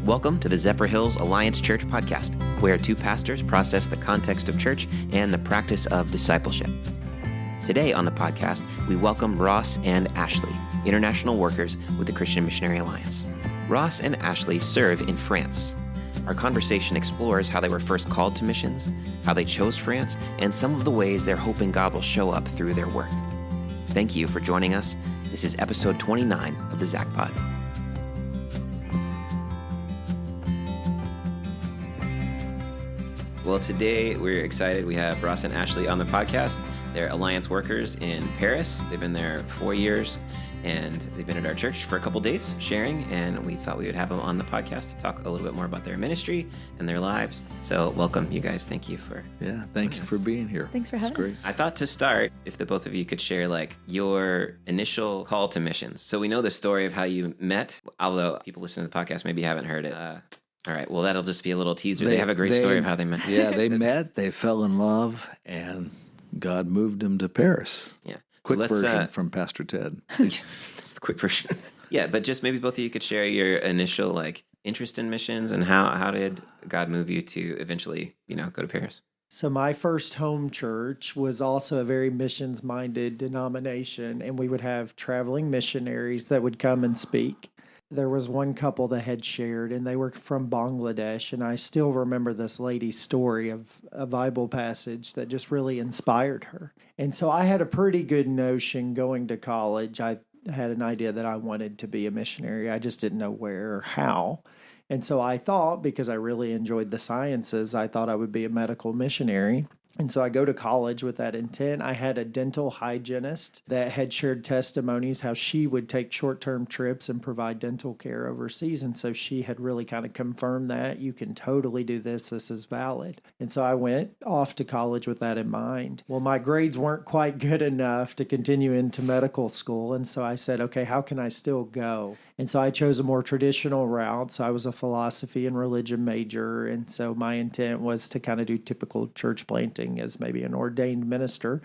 Welcome to the Zephyr Hills Alliance Church podcast, where two pastors process the context of church and the practice of discipleship. Today on the podcast, we welcome Ross and Ashlee, international workers with the Christian Missionary Alliance. Ross and Ashlee serve in France. Our conversation explores how they were first called to missions, how they chose France, and some of the ways they're hoping God will show up through their work. Thank you for joining us. This is episode 29 of the ZAC Pod. Well, today we're excited. We have Ross and Ashlee on the podcast. They're Alliance workers in Paris. They've been there 4 years, and they've been at our church for a couple days sharing, and we thought we would have them on the podcast to talk a little bit more about their ministry and their lives. So welcome, you guys. Thank you for thank you for being here. Thanks for having us. I thought to start, if the both of you could share your initial call to missions. So we know the story of how you met, although people listening to the podcast maybe haven't heard it. All right, well, that'll just be a little teaser. They have a great story of how they met. Yeah, they met, they fell in love, and God moved them to Paris. Yeah. Quick version from Pastor Ted. That's the quick version. Yeah, but just maybe both of you could share your initial interest in missions and how did God move you to eventually, go to Paris? So my first home church was also a very missions-minded denomination, and we would have traveling missionaries that would come and speak. There was one couple that had shared, and they were from Bangladesh, and I still remember this lady's story of a Bible passage that just really inspired her. And so I had a pretty good notion going to college. I had an idea that I wanted to be a missionary. I just didn't know where or how. And so I thought, because I really enjoyed the sciences, I thought I would be a medical missionary. And so I go to college with that intent. I had a dental hygienist that had shared testimonies how she would take short-term trips and provide dental care overseas. And so she had really kind of confirmed that you can totally do this. This is valid. And so I went off to college with that in mind. Well, my grades weren't quite good enough to continue into medical school. And so I said, okay, how can I still go? And so I chose a more traditional route. So I was a philosophy and religion major. And so my intent was to kind of do typical church planting as maybe an ordained minister.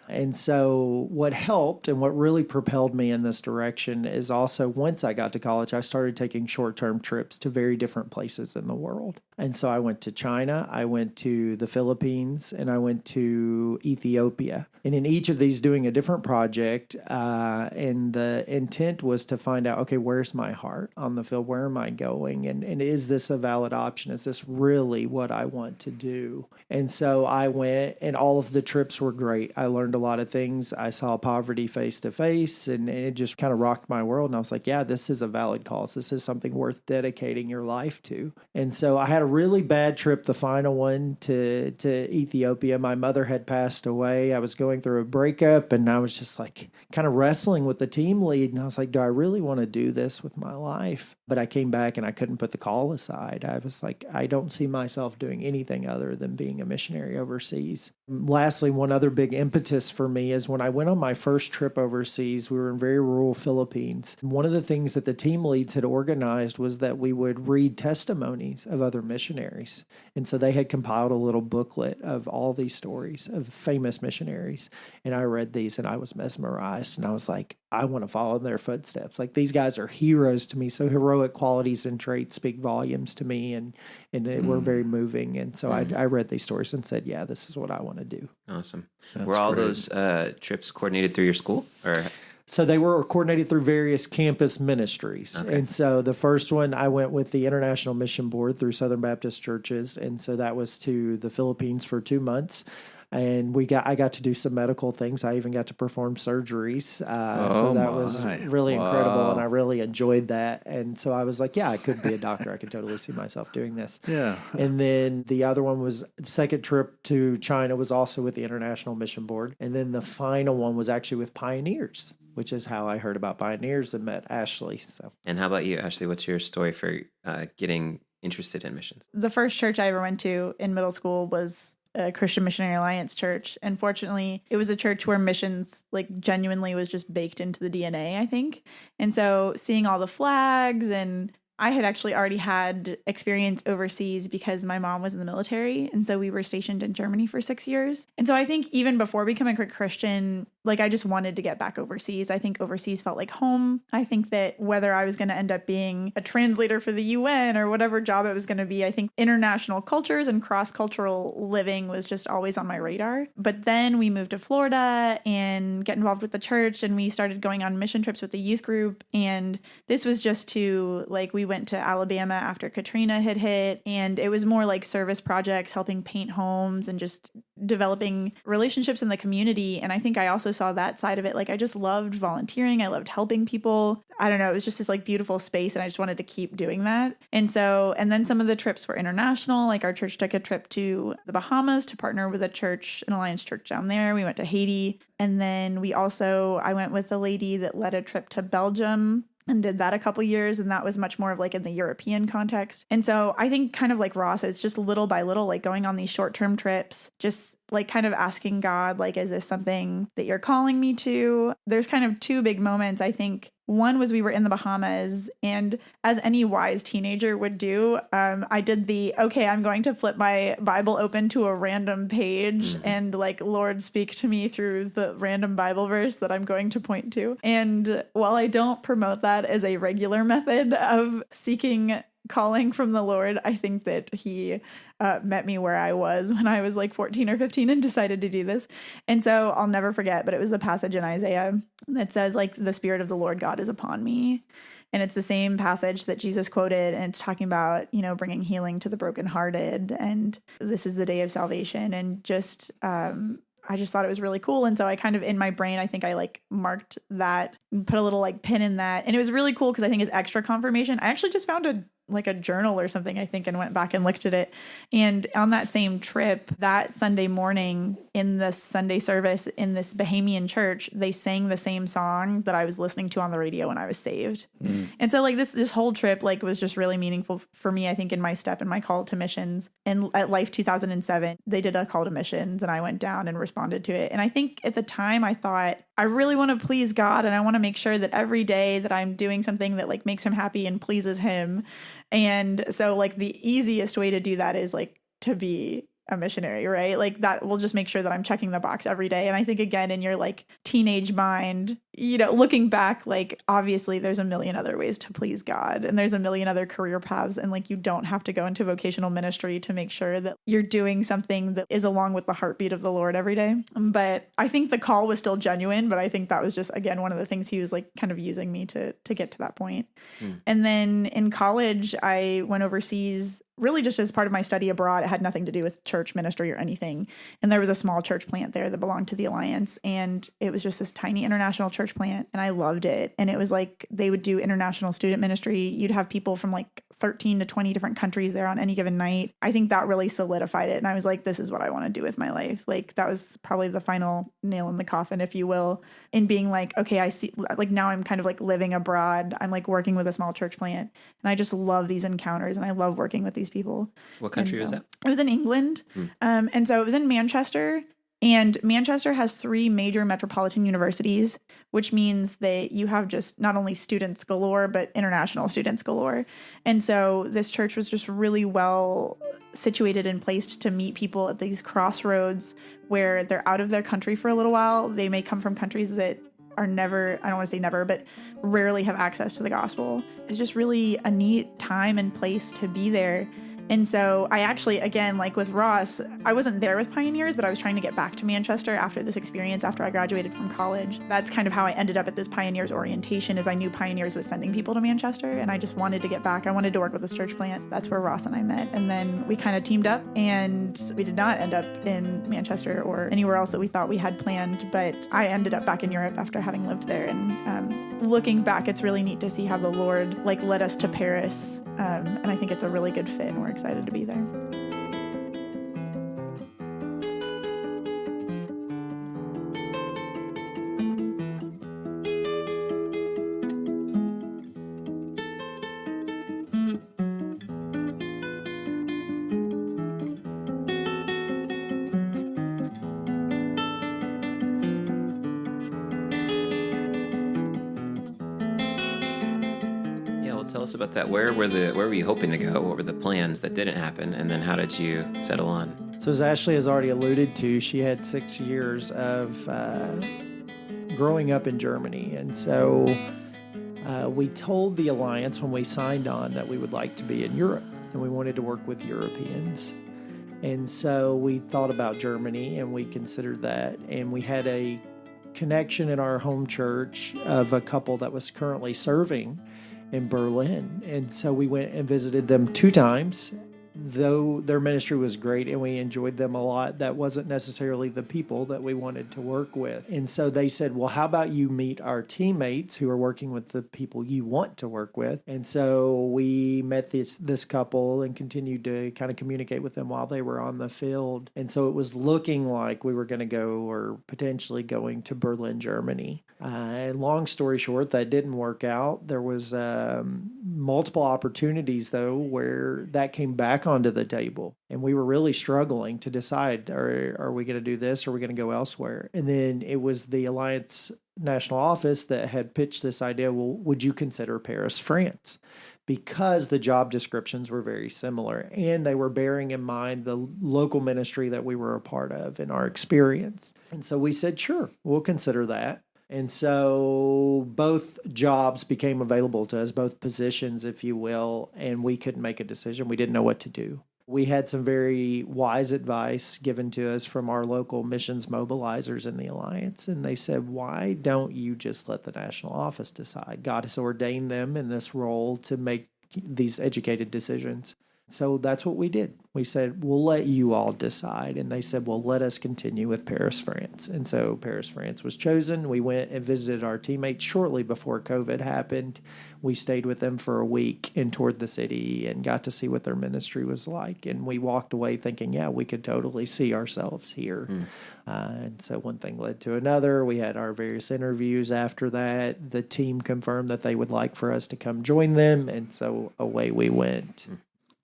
And so what helped and what really propelled me in this direction is also once I got to college, I started taking short-term trips to very different places in the world. And so I went to China, I went to the Philippines, and I went to Ethiopia. And in each of these doing a different project, and the intent was to find out, okay, where's my heart on the field? Where am I going? And is this a valid option? Is this really what I want to do? And so I went, and all of the trips were great. I learned a lot of things. I saw poverty face to face, and it just kind of rocked my world. And I was like, yeah, this is a valid cause. This is something worth dedicating your life to. And so I had a really bad trip, the final one to Ethiopia. My mother had passed away. I was going through a breakup, and I was just kind of wrestling with the team lead. And I was like, do I really want to do this with my life? But I came back and I couldn't put the call aside. I was like, I don't see myself doing anything other than being a missionary overseas. Lastly, one other big impetus for me is when I went on my first trip overseas, we were in very rural Philippines. One of the things that the team leads had organized was that we would read testimonies of other missionaries. And so they had compiled a little booklet of all these stories of famous missionaries. And I read these and I was mesmerized. And I was like, I want to follow in their footsteps. These guys are heroes to me. So heroic qualities and traits speak volumes to me and it were very moving. And so I read these stories and said, yeah, this is what I want to do. Awesome. Were all those trips coordinated through your school? Or So they were coordinated through various campus ministries. Okay. And so the first one, I went with the International Mission Board through Southern Baptist churches. And so that was to the Philippines for 2 months. And I got to do some medical things. I even got to perform surgeries. So that was really incredible, and I really enjoyed that. And so I was like, yeah, I could be a doctor. I could totally see myself doing this. Yeah. And then the other one was the second trip to China was also with the International Mission Board. And then the final one was actually with Pioneers, which is how I heard about Pioneers and met Ashlee. So. And how about you, Ashlee? What's your story for getting interested in missions? The first church I ever went to in middle school was a Christian Missionary Alliance church. And fortunately, it was a church where missions genuinely was just baked into the DNA, I think. And so seeing all the flags, and I had actually already had experience overseas because my mom was in the military. And so we were stationed in Germany for 6 years. And so I think even before becoming a Christian, like, I just wanted to get back overseas. I think overseas felt like home. I think that whether I was going to end up being a translator for the UN or whatever job it was going to be, I think international cultures and cross-cultural living was just always on my radar. But then we moved to Florida and get involved with the church, and we started going on mission trips with the youth group. And this was just to, like, we went to Alabama after Katrina had hit, and it was more like service projects, helping paint homes and just developing relationships in the community. And I think I also saw that side of it. Like, I just loved volunteering. I loved helping people. I don't know. It was just this like beautiful space, and I just wanted to keep doing that. And then some of the trips were international. Like, our church took a trip to the Bahamas to partner with an Alliance church down there. We went to Haiti. And then I went with a lady that led a trip to Belgium and did that a couple years. And that was much more of like in the European context. And so I think kind of like Ross, it's just little by little, like going on these short-term trips, just like kind of asking God, like, is this something that you're calling me to? There's kind of two big moments, I think. One was we were in the Bahamas, and as any wise teenager would do, I did I'm going to flip my Bible open to a random page and like, Lord, speak to me through the random Bible verse that I'm going to point to. And while I don't promote that as a regular method of seeking calling from the Lord, I think that he met me where I was when I was like 14 or 15 and decided to do this. And so I'll never forget, but it was a passage in Isaiah that says, like, the Spirit of the Lord God is upon me. And it's the same passage that Jesus quoted, and it's talking about, bringing healing to the brokenhearted, and this is the day of salvation. And just, I just thought it was really cool. And so I kind of, in my brain, I think I like marked that, put a little like pin in that. And it was really cool because I think it's extra confirmation. I actually just found a journal or something, I think, and went back and looked at it. And on that same trip, that Sunday morning in the Sunday service in this Bahamian church, they sang the same song that I was listening to on the radio when I was saved. And so like this whole trip like was just really meaningful for me, I think, in my step and my call to missions. And at Life 2007, they did a call to missions, and I went down and responded to it. And I think at the time I thought, I really want to please God, and I want to make sure that every day that I'm doing something that like makes him happy and pleases him. And so like the easiest way to do that is like to be a missionary, right? Like that will just make sure that I'm checking the box every day. And I think, again, in your like teenage mind, looking back, like obviously there's a million other ways to please God, and there's a million other career paths. And like, you don't have to go into vocational ministry to make sure that you're doing something that is along with the heartbeat of the Lord every day. But I think the call was still genuine, but I think that was just, again, one of the things he was like kind of using me to get to that point. And then in college, I went overseas really just as part of my study abroad. It had nothing to do with church ministry or anything. And there was a small church plant there that belonged to the Alliance. And it was just this tiny international church plant. And I loved it. And it was like they would do international student ministry. You'd have people from like 13 to 20 different countries there on any given night. I think that really solidified it. And I was like, this is what I want to do with my life. Like that was probably the final nail in the coffin, if you will, in being like, okay, I see, like now I'm kind of like living abroad. I'm like working with a small church plant. And I just love these encounters, and I love working with these people. What country was that? It was in England. And so it was in Manchester. And Manchester has 3 major metropolitan universities, which means that you have just not only students galore, but international students galore. And so this church was just really well situated and placed to meet people at these crossroads where they're out of their country for a little while. They may come from countries that are never, I don't want to say never, but rarely have access to the gospel. It's just really a neat time and place to be there. And so I actually, again, like with Ross, I wasn't there with Pioneers, but I was trying to get back to Manchester after this experience, after I graduated from college. That's kind of how I ended up at this Pioneers orientation, is I knew Pioneers was sending people to Manchester, and I just wanted to get back. I wanted to work with this church plant. That's where Ross and I met. And then we kind of teamed up, and we did not end up in Manchester or anywhere else that we thought we had planned, but I ended up back in Europe after having lived there. And looking back, it's really neat to see how the Lord like led us to Paris. And I think it's a really good fit, and we're excited to be there. Tell us about that. Where were you hoping to go? What were the plans that didn't happen? And then how did you settle on? So as Ashlee has already alluded to, she had 6 years of growing up in Germany. And so we told the Alliance when we signed on that we would like to be in Europe and we wanted to work with Europeans. And so we thought about Germany and we considered that. And we had a connection in our home church of a couple that was currently serving in Berlin. And so we went and visited them 2 times. Though their ministry was great and we enjoyed them a lot, that wasn't necessarily the people that we wanted to work with. And so they said, well, how about you meet our teammates who are working with the people you want to work with? And so we met this couple and continued to kind of communicate with them while they were on the field. And so it was looking like we were going to go or potentially going to Berlin, Germany. And long story short, that didn't work out. There was multiple opportunities, though, where that came back onto the table. And we were really struggling to decide, are we going to do this or are we going to go elsewhere? And then it was the Alliance National Office that had pitched this idea, well, would you consider Paris, France? Because the job descriptions were very similar and they were bearing in mind the local ministry that we were a part of and our experience. And so we said, sure, we'll consider that. And so both jobs became available to us, both positions, if you will, and we couldn't make a decision. We didn't know what to do. We had some very wise advice given to us from our local missions mobilizers in the Alliance, and they said, why don't you just let the national office decide? God has ordained them in this role to make these educated decisions. So that's what we did. We said, we'll let you all decide. And they said, well, let us continue with Paris, France. And so Paris, France was chosen. We went and visited our teammates shortly before COVID happened. We stayed with them for a week and toured the city and got to see what their ministry was like. And we walked away thinking, yeah, we could totally see ourselves here. And so one thing led to another. We had our various interviews after that. The team confirmed that they would like for us to come join them. And so away we went.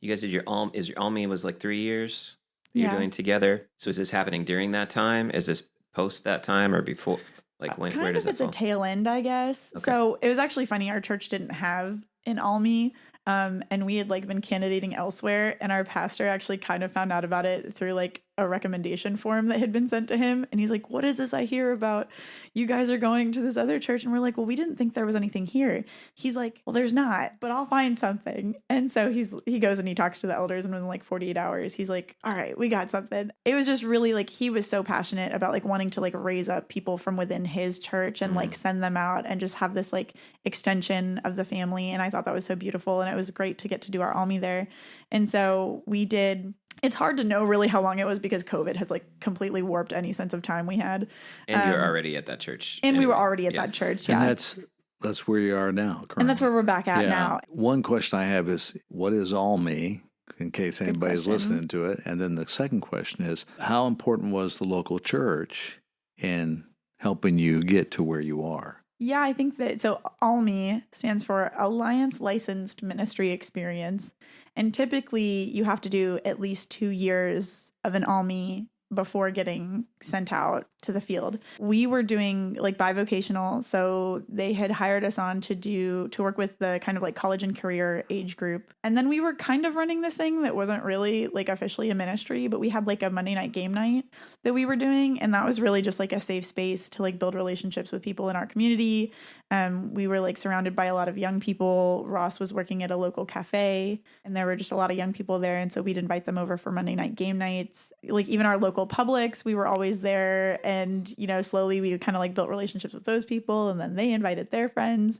You guys did your Almi was like 3 years you're doing together. So is this happening during that time? Is this post that time or before? Like when? Where does that fall? Kind of at the tail end, I guess. Okay. So it was actually funny. Our church didn't have an Almi. And we had been candidating elsewhere, and our pastor actually kind of found out about it through a recommendation form that had been sent to him. And he's like, what is this I hear about you guys are going to this other church? And we're like, well, we didn't think there was anything here. He's like, well, there's not, but I'll find something. And so he goes and he talks to the elders, and within 48 hours, he's like, all right, we got something. It was just really he was so passionate about wanting to raise up people from within his church and send them out and just have this extension of the family. And I thought that was so beautiful. And it was great to get to do our Almi there. And so we did. It's hard to know really how long it was because COVID has completely warped any sense of time we had. And you were already at that church. And we were already at that church. Yeah. And that's where you are now. Currently. And that's where we're back at now. One question I have is, what is Almi? In case anybody's listening to it. And then the second question is, how important was the local church in helping you get to where you are? Yeah, I think that, so Almi stands for Alliance Licensed Ministry Experience. And typically you have to do at least 2 years of an Almi before getting sent out to the field. We were doing bivocational, so they had hired us on to work with the kind of college and career age group. And then we were kind of running this thing that wasn't really officially a ministry, but we had a Monday night game night that we were doing, and that was really just a safe space to build relationships with people in our community. We were surrounded by a lot of young people. Ross was working at a local cafe, and there were just a lot of young people there, and so we'd invite them over for Monday night game nights. Even our local Publix, we were always there. And, slowly we kind of built relationships with those people, and then they invited their friends.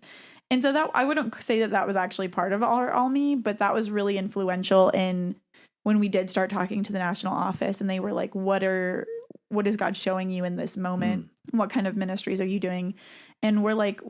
And so that, I wouldn't say that was actually part of our Almi, but that was really influential in when we did start talking to the national office, and they were like, what is God showing you in this moment? What kind of ministries are you doing? And we're like,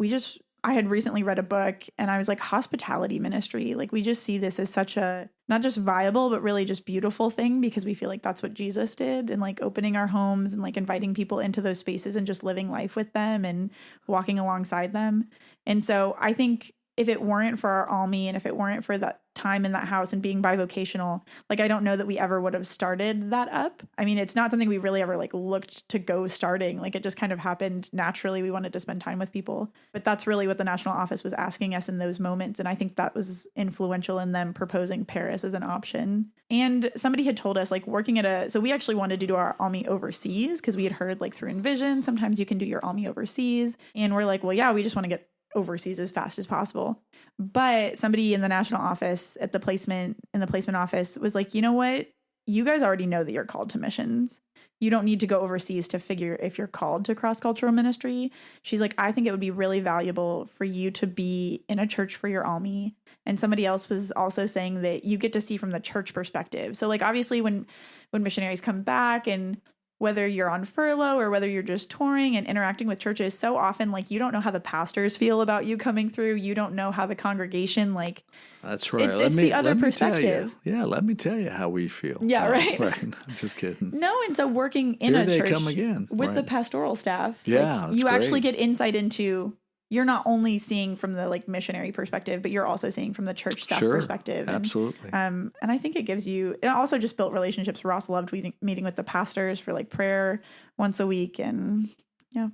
I had recently read a book, and I was like, hospitality ministry. We just see this as such a, not just viable, but really just beautiful thing, because we feel like that's what Jesus did, and opening our homes and inviting people into those spaces and just living life with them and walking alongside them. And so I think if it weren't for our Almi and if it weren't for that time in that house and being bivocational, like I don't know that we ever would have started that up. I mean, it's not something we really ever like looked to go starting. Like it just kind of happened naturally. We wanted to spend time with people. But that's really what the national office was asking us in those moments. And I think that was influential in them proposing Paris as an option. And somebody had told us like working at so we actually wanted to do our Almi overseas because we had heard like through Envision, sometimes you can do your Almi overseas. And we're like, well, yeah, we just want to get overseas as fast as possible. But somebody in the national office in the placement office was like, you know what? You guys already know that you're called to missions. You don't need to go overseas to figure if you're called to cross-cultural ministry. She's like, I think it would be really valuable for you to be in a church for your Almi. And somebody else was also saying that you get to see from the church perspective. So like obviously when missionaries come back, and whether you're on furlough or whether you're just touring and interacting with churches, so often like you don't know how the pastors feel about you coming through. You don't know how the congregation like. That's right. It's the other perspective. Yeah, let me tell you how we feel. Yeah, right. Right. I'm just kidding. No, and so working in Here a they church come again. with Right. the pastoral staff, Yeah, like, you that's actually great. get insight into. You're not only seeing from the like missionary perspective, but you're also seeing from the church staff Sure, perspective. And, absolutely. and I think it also just built relationships. Ross loved meeting with the pastors for like prayer once a week. And yeah.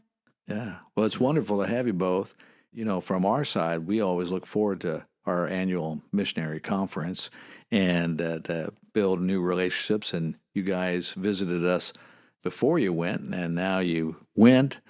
Yeah. Well, it's wonderful to have you both. You know, from our side, we always look forward to our annual missionary conference and to build new relationships. And you guys visited us before you went, and now you went.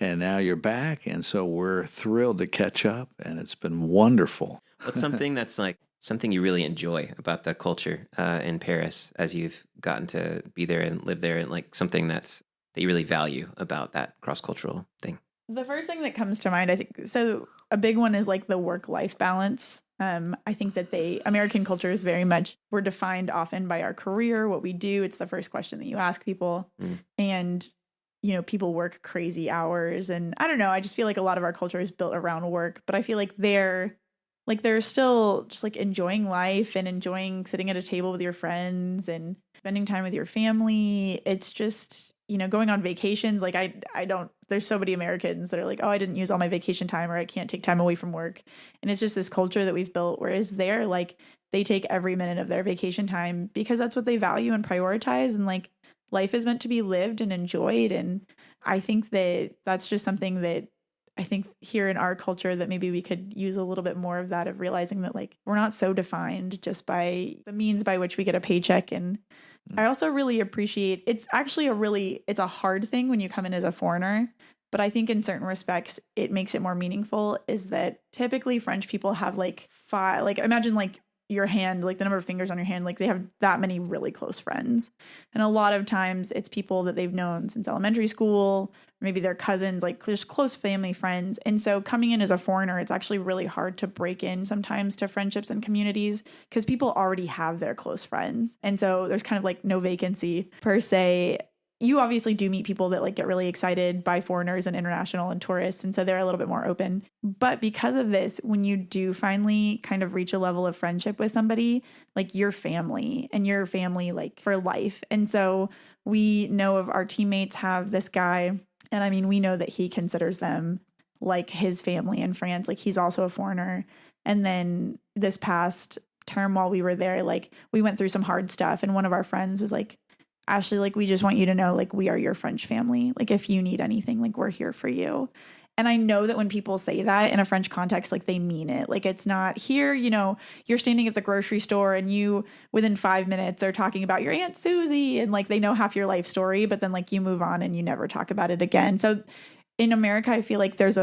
And now you're back, and so we're thrilled to catch up, and it's been wonderful. What's something that's like something you really enjoy about the culture in Paris as you've gotten to be there and live there, and like something that you really value about that cross-cultural thing? The first thing that comes to mind, I think, so a big one is like the work-life balance. I think that American culture is very much, we're defined often by our career, what we do. It's the first question that you ask people. And you know, people work crazy hours, and I don't know, I just feel like a lot of our culture is built around work, but I feel like they're still just like enjoying life and enjoying sitting at a table with your friends and spending time with your family. It's just, you know, going on vacations. Like I don't, there's so many Americans that are like, oh, I didn't use all my vacation time, or I can't take time away from work. And it's just this culture that we've built, whereas they're like, they take every minute of their vacation time because that's what they value and prioritize. And like, life is meant to be lived and enjoyed. And I think that that's just something that I think here in our culture that maybe we could use a little bit more of that, of realizing that like we're not so defined just by the means by which we get a paycheck. And I also really appreciate, it's actually it's a hard thing when you come in as a foreigner, but I think in certain respects it makes it more meaningful, is that typically French people have like imagine like your hand, like the number of fingers on your hand, like they have that many really close friends. And a lot of times it's people that they've known since elementary school, maybe their cousins, like just close family friends. And so coming in as a foreigner, it's actually really hard to break in sometimes to friendships and communities because people already have their close friends. And so there's kind of like no vacancy per se. You obviously do meet people that like get really excited by foreigners and international and tourists. And so they're a little bit more open. But because of this, when you do finally kind of reach a level of friendship with somebody, like your family like for life. And so we know of our teammates have this guy, and I mean, we know that he considers them like his family in France. Like he's also a foreigner. And then this past term while we were there, like we went through some hard stuff. And one of our friends was like, Ashlee, like, we just want you to know, like, we are your French family. Like, if you need anything, like, we're here for you. And I know that when people say that in a French context, like, they mean it. Like, it's not here, you know, you're standing at the grocery store and you, within 5 minutes, are talking about your Aunt Susie and, like, they know half your life story, but then, like, you move on and you never talk about it again. So in America, I feel like there's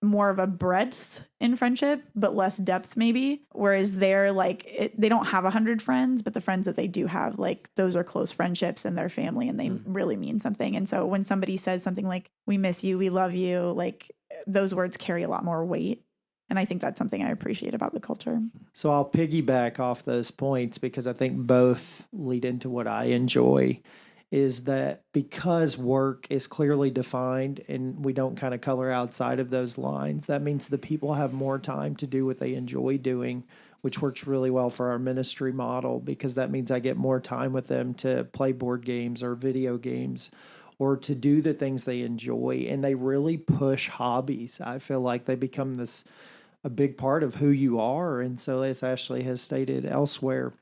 more of a breadth in friendship, but less depth maybe. Whereas they're like, they don't have 100 friends, but the friends that they do have, like those are close friendships and they're family and they really mean something. And so when somebody says something like, we miss you, we love you, like those words carry a lot more weight. And I think that's something I appreciate about the culture. So I'll piggyback off those points because I think both lead into what I enjoy. Is that because work is clearly defined and we don't kind of color outside of those lines, that means the people have more time to do what they enjoy doing, which works really well for our ministry model because that means I get more time with them to play board games or video games or to do the things they enjoy. And they really push hobbies. I feel like they become this a big part of who you are. And so, as Ashlee has stated elsewhere,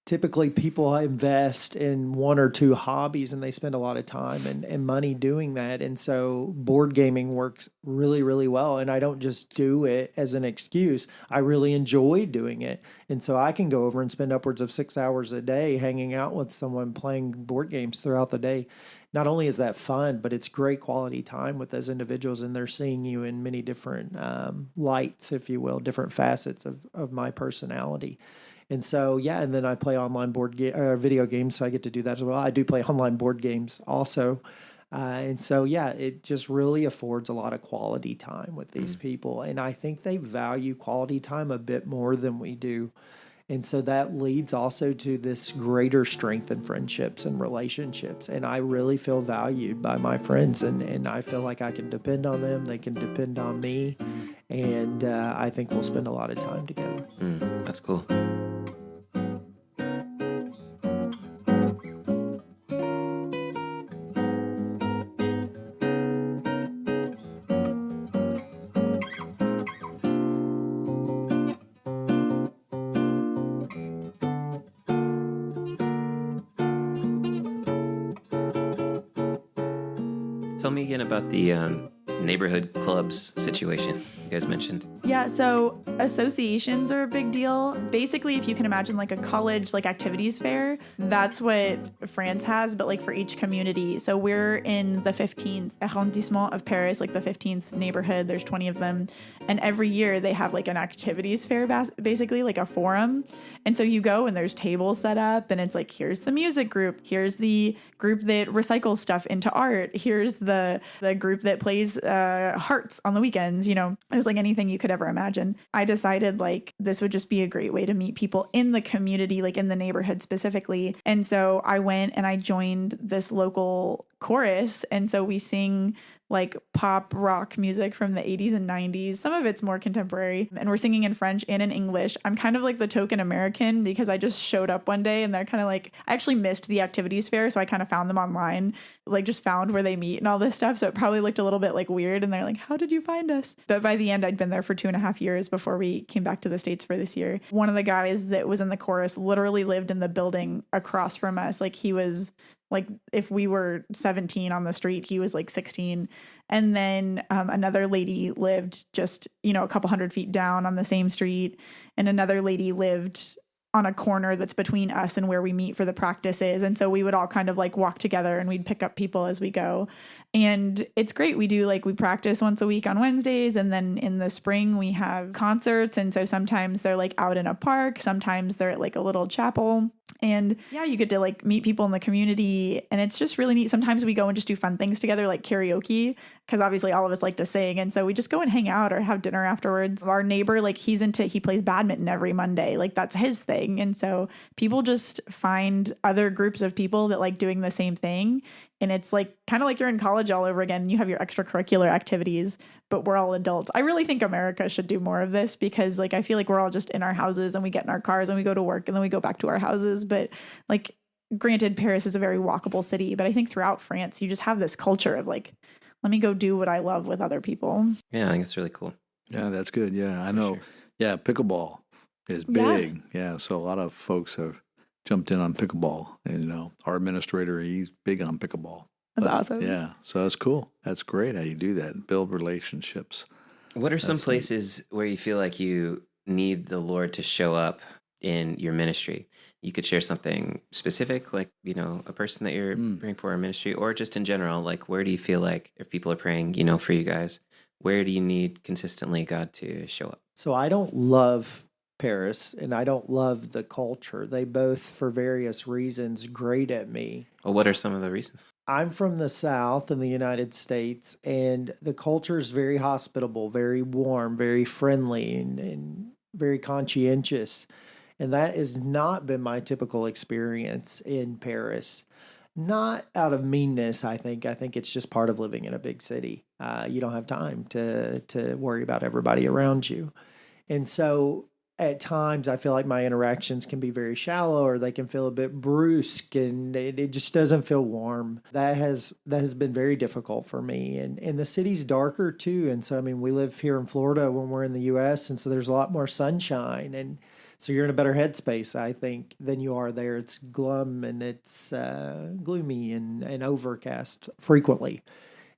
typically people invest in one or two hobbies and they spend a lot of time and money doing that. And so board gaming works really, really well. And I don't just do it as an excuse. I really enjoy doing it. And so I can go over and spend upwards of 6 hours a day hanging out with someone playing board games throughout the day. Not only is that fun, but it's great quality time with those individuals, and they're seeing you in many different lights, if you will, different facets of my personality. And so, yeah, and then I play online video games, so I get to do that as well. I do play online board games also. And so, yeah, it just really affords a lot of quality time with these people. And I think they value quality time a bit more than we do. And so that leads also to this greater strength in friendships and relationships. And I really feel valued by my friends, and I feel like I can depend on them. They can depend on me. And I think we'll spend a lot of time together. That's cool. Tell me again about the neighborhood clubs situation you guys mentioned. Yeah, so associations are a big deal. Basically, if you can imagine like a college like activities fair, that's what France has, but like for each community. So we're in the 15th arrondissement of Paris, like the 15th neighborhood. There's 20 of them. And every year they have like an activities fair, basically like a forum. And so you go and there's tables set up and it's like, here's the music group. Here's the group that recycles stuff into art. Here's the group that plays hearts on the weekends. You know, it was like anything you could ever imagine. I decided like this would just be a great way to meet people in the community, like in the neighborhood specifically. And so I went and I joined this local chorus. And so we sing like pop rock music from the 80s and 90s. Some of it's more contemporary, and we're singing in French and in English. I'm kind of like the token American because I just showed up one day and they're kind of like, I actually missed the activities fair. So I kind of found them online, like just found where they meet and all this stuff. So it probably looked a little bit like weird. And they're like, how did you find us? But by the end, I'd been there for 2.5 years before we came back to the States for this year. One of the guys that was in the chorus literally lived in the building across from us. Like he was like, if we were 17 on the street, he was like 16. And then another lady lived just, you know, a couple 100 feet down on the same street. And another lady lived on a corner that's between us and where we meet for the practices. And so we would all kind of like walk together and we'd pick up people as we go. And it's great. We practice once a week on Wednesdays. And then in the spring we have concerts. And so sometimes they're like out in a park. Sometimes they're at like a little chapel. And yeah, you get to like meet people in the community, and it's just really neat. Sometimes we go and just do fun things together, like karaoke, because obviously all of us like to sing. And so we just go and hang out or have dinner afterwards. Our neighbor, like he plays badminton every Monday. Like that's his thing. And so people just find other groups of people that like doing the same thing. And it's like kind of like you're in college all over again. You have your extracurricular activities, but we're all adults. I really think America should do more of this because like I feel like we're all just in our houses and we get in our cars and we go to work and then we go back to our houses. But like, granted, Paris is a very walkable city, but I think throughout France, you just have this culture of like, let me go do what I love with other people. Yeah, I think it's really cool. Yeah, that's good. Yeah, I know. Sure. Yeah, pickleball is big. Yeah, so a lot of folks have jumped in on pickleball. And, you know, our administrator, he's big on pickleball. That's awesome. Yeah, so that's cool. That's great how you do that, build relationships. What are some places where you feel like you need the Lord to show up in your ministry? You could share something specific, like, you know, a person that you're praying for in ministry, or just in general, like, where do you feel like if people are praying, you know, for you guys, where do you need consistently God to show up? So I don't love Paris and I don't love the culture. They both, for various reasons, grate at me. Well, what are some of the reasons? I'm from the South in the United States, and the culture is very hospitable, very warm, very friendly, and very conscientious. And that has not been my typical experience in Paris. Not out of meanness, I think. I think it's just part of living in a big city. You don't have time to worry about everybody around you. And so at times I feel like my interactions can be very shallow, or they can feel a bit brusque, and it just doesn't feel warm. That has been very difficult for me. And the city's darker too. And so, I mean, we live here in Florida when we're in the US, and so there's a lot more sunshine, and so you're in a better headspace, I think, than you are there. It's glum, and it's gloomy and overcast frequently.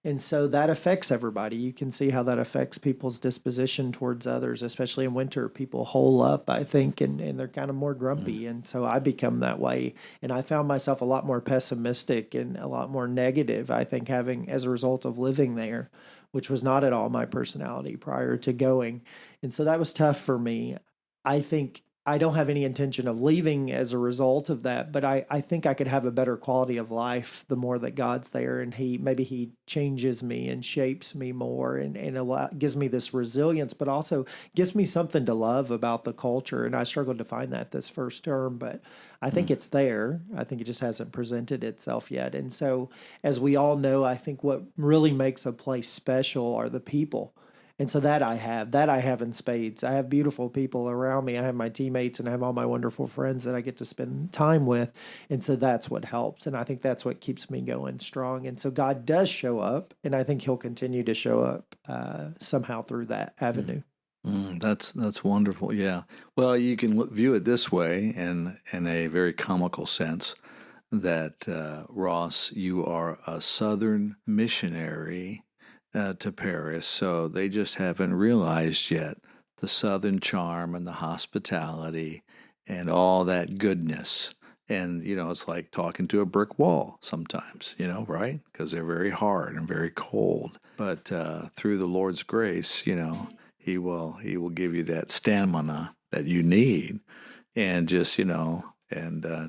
And so that affects everybody. You can see how that affects people's disposition towards others, especially in winter. People hole up, I think, and they're kind of more grumpy. And so I become that way. And I found myself a lot more pessimistic and a lot more negative, I think, having as a result of living there, which was not at all my personality prior to going. And so that was tough for me. I think I don't have any intention of leaving as a result of that, but I think I could have a better quality of life the more that God's there, and he changes me and shapes me more, and gives me this resilience, but also gives me something to love about the culture. And I struggled to find that this first term, but I think it's there. I think it just hasn't presented itself yet. And so, as we all know, I think what really makes a place special are the people. And so that I have in spades. I have beautiful people around me. I have my teammates, and I have all my wonderful friends that I get to spend time with. And so that's what helps. And I think that's what keeps me going strong. And so God does show up, and I think he'll continue to show up somehow through that avenue. That's wonderful. Yeah. Well, you can view it this way, in a very comical sense, that Ross, you are a Southern missionary to Paris, so they just haven't realized yet the Southern charm and the hospitality and all that goodness. And, it's like talking to a brick wall sometimes, right? Because they're very hard and very cold. But through the Lord's grace, he will give you that stamina that you need, and just,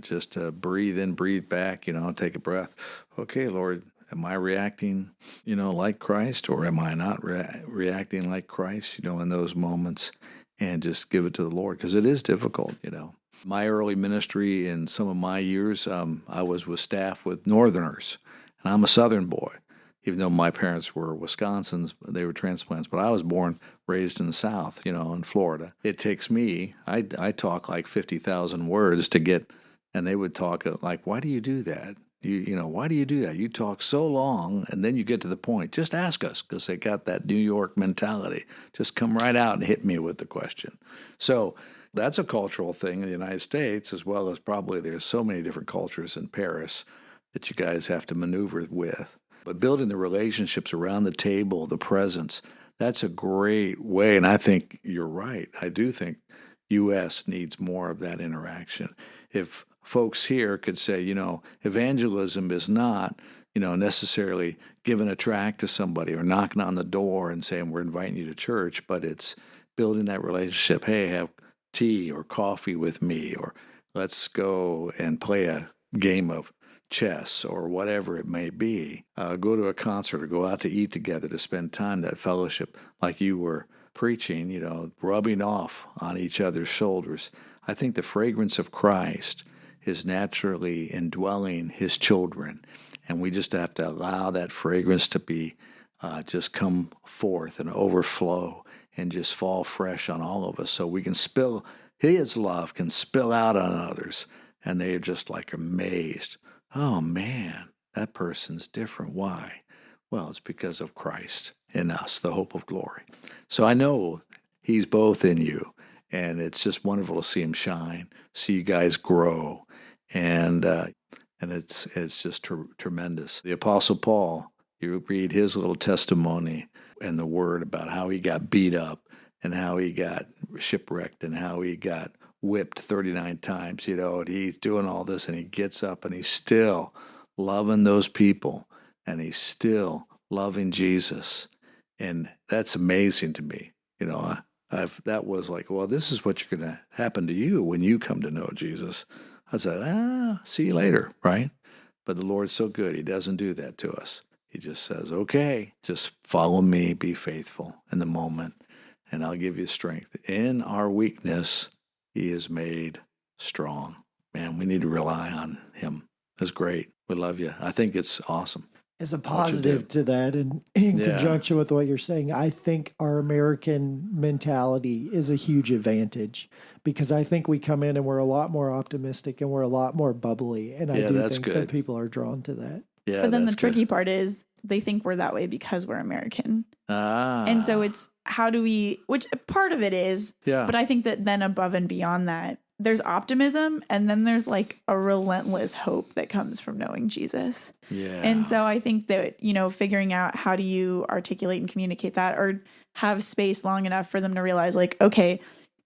just breathe in, breathe back, take a breath. Okay, Lord, am I reacting, like Christ, or am I not reacting like Christ, in those moments, and just give it to the Lord, because it is difficult, My early ministry in some of my years, I was with staff with Northerners, and I'm a Southern boy, even though my parents were Wisconsins, they were transplants, but I was born, raised in the South, in Florida. It takes me, I talk like 50,000 words to get, and they would talk like, why do you do that? Why do you do that? You talk so long, and then you get to the point. Just ask us, because they got that New York mentality. Just come right out and hit me with the question. So that's a cultural thing in the United States, as well as probably there's so many different cultures in Paris that you guys have to maneuver with. But building the relationships around the table, the presence, that's a great way. And I think you're right. I do think U.S. needs more of that interaction. If folks here could say, evangelism is not, necessarily giving a tract to somebody or knocking on the door and saying, we're inviting you to church, but it's building that relationship. Hey, have tea or coffee with me, or let's go and play a game of chess or whatever it may be. Go to a concert or go out to eat together to spend time, that fellowship, like you were preaching, rubbing off on each other's shoulders. I think the fragrance of Christ is naturally indwelling his children, and we just have to allow that fragrance to be just come forth and overflow and just fall fresh on all of us, so we can his love can spill out on others, and they're just like amazed. Oh man, that person's different. Why? Well, it's because of Christ in us, the hope of glory. So I know he's both in you, and it's just wonderful to see him shine, see you guys grow. And it's just tremendous. The Apostle Paul, you read his little testimony in the Word about how he got beat up and how he got shipwrecked and how he got whipped 39 times, and he's doing all this, and he gets up and he's still loving those people, and he's still loving Jesus. And that's amazing to me. That was like, well, this is what's going to happen to you when you come to know Jesus. I said, see you later, right? But the Lord's so good. He doesn't do that to us. He just says, okay, just follow me, be faithful in the moment, and I'll give you strength. In our weakness, he is made strong. Man, we need to rely on him. That's great. We love you. I think it's awesome. As a positive to that, and in conjunction with what you're saying, I think our American mentality is a huge advantage because I think we come in and we're a lot more optimistic and we're a lot more bubbly. And I do think that people are drawn to that. Yeah, but then the tricky part is they think we're that way because we're American. And so it's how do we, which part of it is, but I think that then above and beyond that, there's optimism and then there's like a relentless hope that comes from knowing Jesus. Yeah. And so I think that, figuring out how do you articulate and communicate that or have space long enough for them to realize like, okay,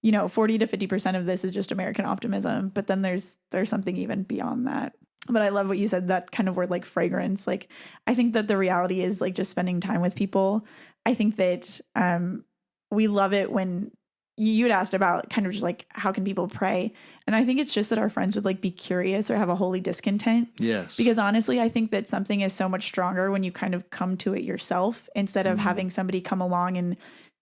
40 to 50% of this is just American optimism, but then there's something even beyond that. But I love what you said, that kind of word like fragrance. Like, I think that the reality is like just spending time with people. I think that we love it when you had asked about kind of just like, how can people pray? And I think it's just that our friends would like be curious or have a holy discontent. Yes. Because honestly, I think that something is so much stronger when you kind of come to it yourself instead of having somebody come along and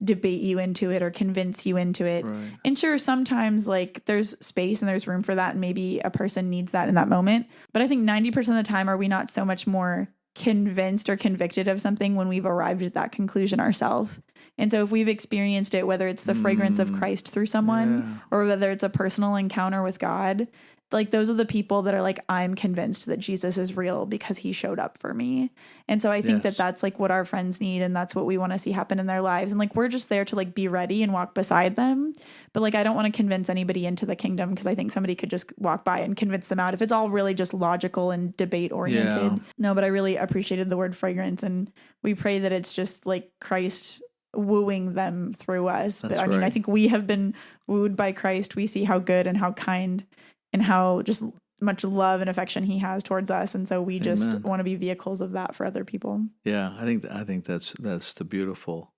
debate you into it or convince you into it. Right. And sure, sometimes like there's space and there's room for that. And maybe a person needs that in that moment. But I think 90% of the time, are we not so much more convinced or convicted of something when we've arrived at that conclusion ourselves? And so if we've experienced it, whether it's the fragrance of Christ through someone or whether it's a personal encounter with God, like those are the people that are like, I'm convinced that Jesus is real because he showed up for me. And so I think that that's like what our friends need. And that's what we want to see happen in their lives. And like, we're just there to like be ready and walk beside them. But like, I don't want to convince anybody into the kingdom because I think somebody could just walk by and convince them out if it's all really just logical and debate oriented. Yeah. No, but I really appreciated the word fragrance. And we pray that it's just like Christ wooing them through us. But I mean, I think we have been wooed by Christ. We see how good and how kind and how just much love and affection he has towards us. And so we just want to be vehicles of that for other people. Yeah, I think that's the beautiful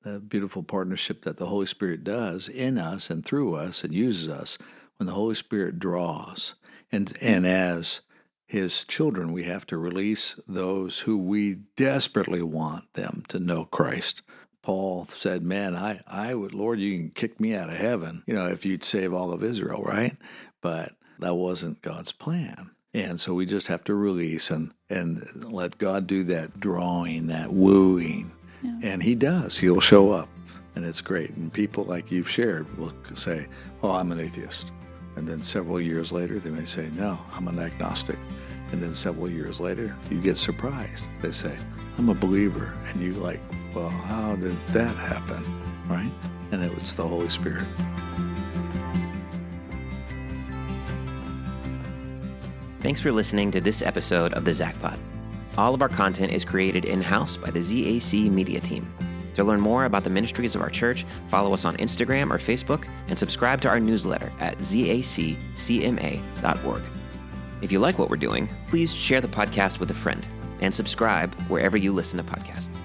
partnership that the Holy Spirit does in us and through us and uses us when the Holy Spirit draws. And as his children, we have to release those who we desperately want them to know Christ. Paul said, man, I would, Lord, you can kick me out of heaven, if you'd save all of Israel, right? But that wasn't God's plan. And so we just have to release and let God do that drawing, that wooing. Yeah. And he does. He'll show up. And it's great. And people like you've shared will say, oh, I'm an atheist. And then several years later, they may say, no, I'm an agnostic. And then several years later, you get surprised. They say, I'm a believer. And you're like, well, how did that happen? Right? And it was the Holy Spirit. Thanks for listening to this episode of the ZAC Pod. All of our content is created in-house by the ZAC media team. To learn more about the ministries of our church, follow us on Instagram or Facebook and subscribe to our newsletter at zaccma.org. If you like what we're doing, please share the podcast with a friend and subscribe wherever you listen to podcasts.